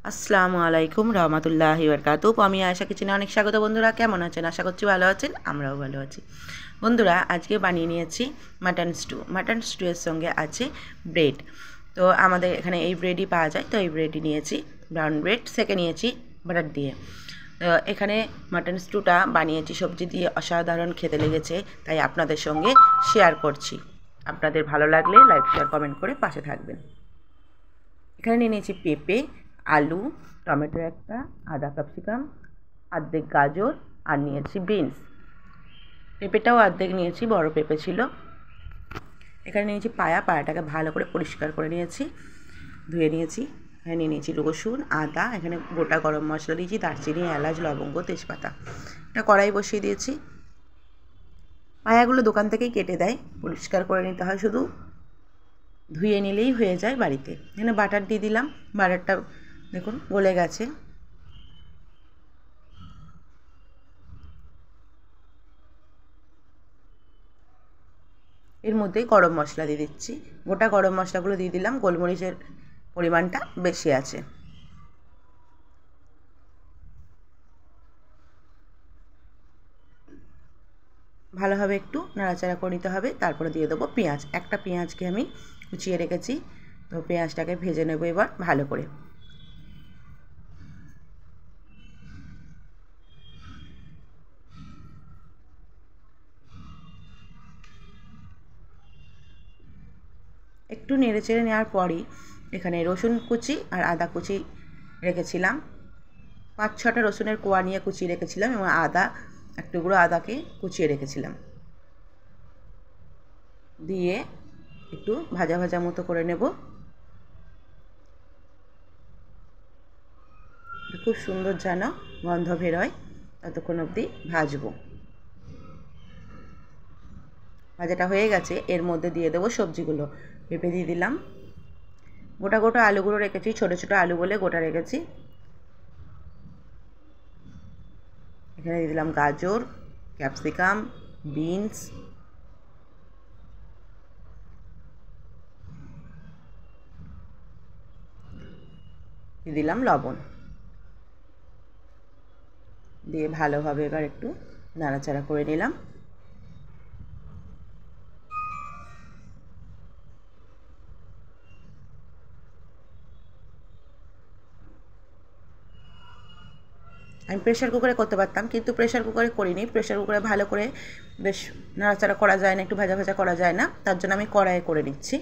আসসালামু আলাইকুম রহমতুল্লাহি বারকাতুহু। আমি আয়েশা কিচেনে অনেক স্বাগত। বন্ধুরা কেমন আছেন? আশা করছি ভালো আছেন, আমরাও ভালো আছি। বন্ধুরা আজকে বানিয়ে নিয়েছি মাটন স্টুয়ের সঙ্গে আছে ব্রেড। তো আমাদের এখানে এই ব্রেডই পাওয়া যায়, তো এই ব্রেডই নিয়েছি। ব্রাউন ব্রেড সেকে নিয়েছি বাটার দিয়ে। এখানে মাটন স্টুটা বানিয়েছি সবজি দিয়ে, অসাধারণ খেতে লেগেছে, তাই আপনাদের সঙ্গে শেয়ার করছি। আপনাদের ভালো লাগলে লাইক শেয়ার কমেন্ট করে পাশে থাকবেন। এখানে নিয়ে নিয়েছি পেঁপে, আলু, টমেটো একটা, আদা ক্যাপসিকাম, অর্ধেক গাজর আর নিয়েছি বিনস। পেঁপেটাও অর্ধেক নিয়েছি, বড় পেঁপে ছিল। এখানে নিয়েছি পায়াটাকে ভালো করে পরিষ্কার করে নিয়েছি, ধুয়ে নিয়েছি। এখানে নিয়ে নিয়েছি রসুন, আদা, এখানে গোটা গরম মশলা দিয়েছি, দারচিনি, এলাচ, লবঙ্গ, তেজপাতা। এটা কড়াই বসিয়ে দিয়েছি। পায়াগুলো দোকান থেকেই কেটে দেয়, পরিষ্কার করে নিতে হয়, শুধু ধুয়ে নিলেই হয়ে যায় বাড়িতে। এখানে বাটার দিয়ে দিলাম, বাটারটা দেখুন গলে গেছে। এর মধ্যে গরম মশলা দিয়ে দিচ্ছি, গোটা গরম মশলাগুলো দিয়ে দিলাম, গোলমরিচের পরিমাণটা বেশি আছে। ভালোভাবে একটু নাড়াচাড়া করে নিতে হবে। তারপরে দিয়ে দেবো পেঁয়াজ। একটা পেঁয়াজকে আমি কুচিয়ে রেখেছি, তো পেঁয়াজটাকে ভেজে নেব এবার ভালো করে। একটু নেড়ে চেড়ে নেওয়ার পরই এখানে রসুন কুচি আর আদা কুচি রেখেছিলাম, 5-6টা রসুনের কোয়া নিয়ে কুচিয়ে রেখেছিলাম, এবং আদা এক টুকরো আদাকে কুচিয়ে রেখেছিলাম, দিয়ে একটু ভাজা ভাজা মতো করে নেব। খুব সুন্দর যেন গন্ধ বেরোয় ততক্ষণ অবধি ভাজবো। ভাজাটা হয়ে গেছে, এর মধ্যে দিয়ে দেবো সবজিগুলো। পেঁপে দিয়ে দিলাম, গোটা গোটা আলুগুলো রেখেছি, ছোটো ছোটো আলু বলে গোটা রেখেছি। এখানে দিয়ে দিলাম গাজর, ক্যাপসিকাম, বিনস, দিয়ে দিলাম লবণ, দিয়ে ভালোভাবে এবার একটু নাড়াচাড়া করে নিলাম। আমি প্রেশার কুকারে করতে পারতাম, কিন্তু প্রেশার কুকারে করিনি। প্রেশার কুকারে ভালো করে বেশ নাড়াচাড়া করা যায় না, একটু ভাজা ভাজা করা যায় না, তার জন্য আমি কড়াইয়ে করে নিচ্ছি।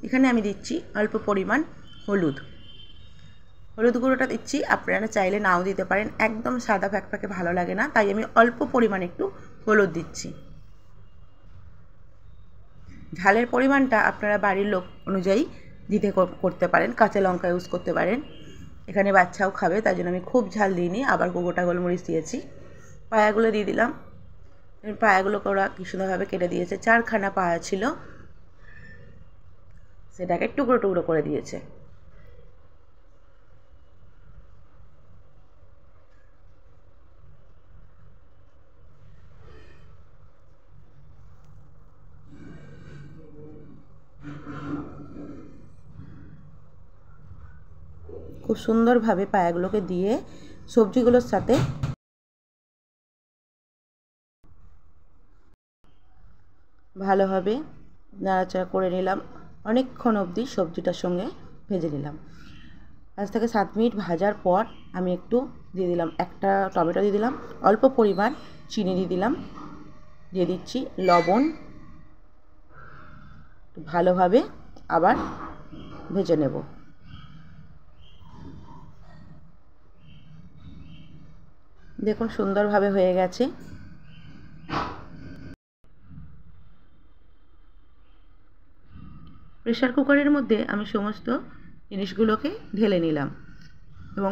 এখানে আমি দিচ্ছি অল্প পরিমাণ হলুদ গুঁড়োটা দিচ্ছি, আপনারা চাইলে নাও দিতে পারেন, একদম সাদা ফ্যাকফ্যাকে ভালো লাগে না, তাই আমি অল্প পরিমাণে একটু হলুদ দিচ্ছি। ঝালের পরিমাণটা আপনারা বাড়ির লোক অনুযায়ী দিতে করতে পারেন, কাঁচা লঙ্কা ইউজ করতে পারেন। এখানে বাচ্চাও খাবে, তাই জন্য আমি খুব ঝাল দিইনি, আবার গোটা গোলমরিচ দিয়েছি। পায়াগুলো দিয়ে দিলাম, পায়াগুলোকে ওরা কি সুন্দরভাবে কেটে দিয়েছে, 4খানা পায়া ছিল, সেটাকে টুকরো টুকরো করে দিয়েছে। খুব সুন্দরভাবে পায়াগুলোকে দিয়ে সবজিগুলোর সাথে ভালোভাবে নাড়াচাড়া করে নিলাম, অনেকক্ষণ অবধি সবজিটার সঙ্গে ভেজে নিলাম। 5 থেকে 7 মিনিট ভাজার পর আমি একটু দিয়ে দিলাম, একটা টমেটো দিয়ে দিলাম, অল্প পরিমাণ চিনি দিয়ে দিলাম, দিয়ে দিচ্ছি লবণ, ভালোভাবে আবার ভেজে নেব। দেখুন সুন্দরভাবে হয়ে গেছে। প্রেশার কুকারের মধ্যে আমি সমস্ত জিনিসগুলোকে ঢেলে নিলাম, এবং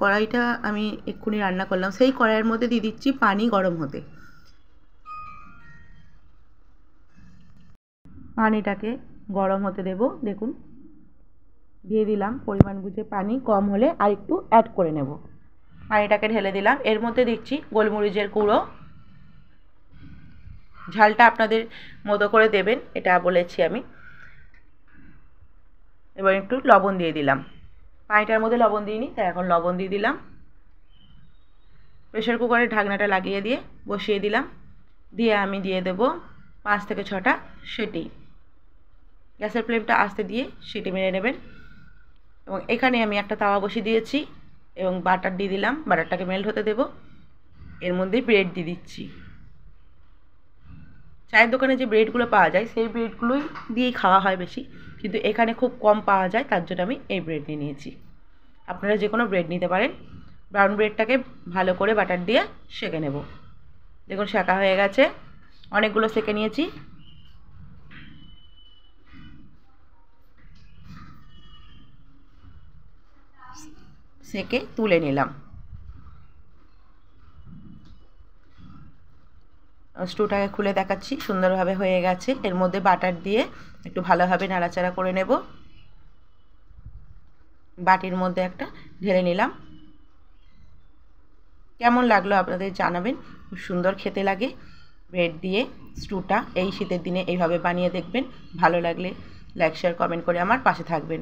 কড়াইটা আমি এক্ষুনি রান্না করলাম, সেই কড়াইয়ের মধ্যে দিয়ে দিচ্ছি পানি গরম হতে। পানিটাকে গরম হতে দেব, দেখুন দিয়ে দিলাম, পরিমাণ বুঝে পানি কম হলে আর একটু অ্যাড করে নেব। পানিটাকে ঢেলে দিলাম, এর মধ্যে দিচ্ছি গোলমরিচের গুঁড়ো। ঝালটা আপনাদের মতো করে দেবেন, এটা বলেছি আমি। এবার একটু লবণ দিয়ে দিলাম, পানিটার মধ্যে লবণ দিইনি তাই এখন লবণ দিয়ে দিলাম। প্রেসার কুকারের ঢাকনাটা লাগিয়ে দিয়ে বসিয়ে দিলাম, দিয়ে আমি দিয়ে দেব 5 থেকে 6টা সিটি। গ্যাসের ফ্লেমটা আস্তে দিয়ে সিটি মেরে নেবেন। এবং এখানে আমি একটা তাওয়া বসিয়ে দিয়েছি এবং বাটার দিয়ে দিলাম, বাটারটাকে মেল্ট হতে দেব। এর মধ্যে ব্রেড দিয়ে দিচ্ছি। চায়ের দোকানে যে ব্রেডগুলো পাওয়া যায় সেই ব্রেডগুলোই দিয়েই খাওয়া হয় বেশি, কিন্তু এখানে খুব কম পাওয়া যায়, তার জন্য আমি এই ব্রেড নিয়ে নিয়েছি। আপনারা যে কোনো ব্রেড নিতে পারেন। ব্রাউন ব্রেডটাকে ভালো করে বাটার দিয়ে সেঁকে নেব। দেখুন সেঁকা হয়ে গেছে, অনেকগুলো সেঁকে নিয়েছি। সেঁকে তুলে নিলাম। স্টুটাকে খুলে দেখাচ্ছি, সুন্দরভাবে হয়ে গেছে। এর মধ্যে বাটার দিয়ে একটু ভালোভাবে নাড়াচাড়া করে নেব। বাটির মধ্যে একটা ঢেলে নিলাম। কেমন লাগলো আপনাদের জানাবেন, খুব সুন্দর খেতে লাগে ব্রেড দিয়ে স্টুটা। এই শীতের দিনে এইভাবে বানিয়ে দেখবেন, ভালো লাগলে লাইক শেয়ার কমেন্ট করে আমার পাশে থাকবেন।